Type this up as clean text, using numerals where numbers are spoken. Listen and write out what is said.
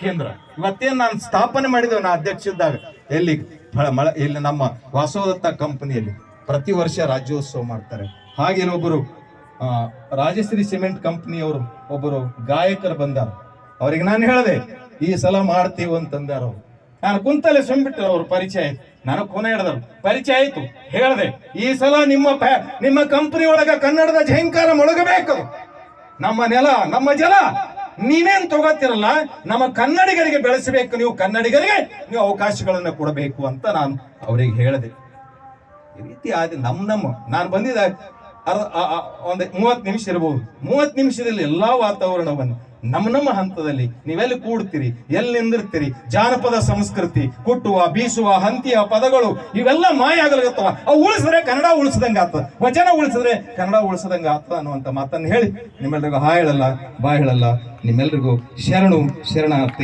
ಕೇಂದ್ರ ಇವತ್ತೇನು ನಾನು ಸ್ಥಾಪನೆ ಮಾಡಿದ್ದೇವೆ ನಾ ಅಧ್ಯಕ್ಷ ಇದ್ದಾಗ ಎಲ್ಲಿ ಇಲ್ಲಿ ನಮ್ಮ ವಾಸವದತ್ತ ಕಂಪನಿಯಲ್ಲಿ ಪ್ರತಿ ವರ್ಷ ರಾಜ್ಯೋತ್ಸವ ಮಾಡ್ತಾರೆ. ಹಾಗೆ ಒಬ್ಬರು ರಾಜಶ್ರೀ ಸಿಮೆಂಟ್ ಕಂಪನಿಯವರು ಒಬ್ಬರು ಗಾಯಕರು ಬಂದಾರ. ಅವ್ರಿಗೆ ನಾನು ಹೇಳಿದೆ ಈ ಸಲ ಮಾಡ್ತೀವಿ ಅಂತಂದಾರ. ಅವ್ರು ನಾನು ಕುಂತಲ್ಲೇ ಸುಮ್ಬಿಟ್ಟು ಅವ್ರ ಪರಿಚಯ ಆಯ್ತು, ನನಗೆ ಕೊನೆ ಹಿಡ್ದರು ಪರಿಚಯ ಆಯ್ತು. ಹೇಳಿದೆ ಈ ಸಲ ನಿಮ್ಮ ಕಂಪನಿ ಒಳಗ ಕನ್ನಡದ ಝೇಂಕಾರ ಮೊಳಗಬೇಕು. ನಮ್ಮ ನೆಲ ನಮ್ಮ ಜಲ ನೀವೇನ್ ತಗೋತಿರಲ್ಲ, ನಮ್ಮ ಕನ್ನಡಿಗರಿಗೆ ಬೆಳೆಸಬೇಕು. ನೀವು ಕನ್ನಡಿಗರಿಗೆ ನೀವು ಅವಕಾಶಗಳನ್ನ ಕೊಡಬೇಕು ಅಂತ ನಾನು ಅವ್ರಿಗೆ ಹೇಳಿದೆ. ಈ ರೀತಿ ಆದ ನಾನು ಬಂದಿದ್ದ ಒಂದು 30 ನಿಮಿಷ ಇರಬಹುದು. 30 ನಿಮಿಷದಲ್ಲಿ ಎಲ್ಲಾ ವಾತಾವರಣವನ್ನು ನಮ್ಮ ಹಂತದಲ್ಲಿ ನೀವೆಲ್ಲಿ ಕೂಡ್ತೀರಿ, ಎಲ್ಲಿ ನಿಂದಿರ್ತೀರಿ, ಜಾನಪದ ಸಂಸ್ಕೃತಿ, ಕುಟ್ಟುವ ಬೀಸುವ ಹಂತಿಯ ಪದಗಳು ಇವೆಲ್ಲ ಮಾಯ ಆಗಲಾಗತ್ತವ. ಅವು ಉಳಿಸಿದ್ರೆ ಕನ್ನಡ ಉಳಿಸದಂಗ ಆಗ್ತದ, ವಚನ ಉಳಿಸಿದ್ರೆ ಕನ್ನಡ ಉಳಿಸದಂಗ ಆಗ್ತದ ಅನ್ನುವಂತ ಮಾತನ್ನು ಹೇಳಿ ನಿಮ್ಮೆಲ್ರಿಗೂ ಹಾಯ್ ಹೇಳಲ್ಲ ಬಾಯ್ ಹೇಳಲ್ಲ. ನಿಮ್ಮೆಲ್ರಿಗೂ ಶರಣಾರ್ಥಿ.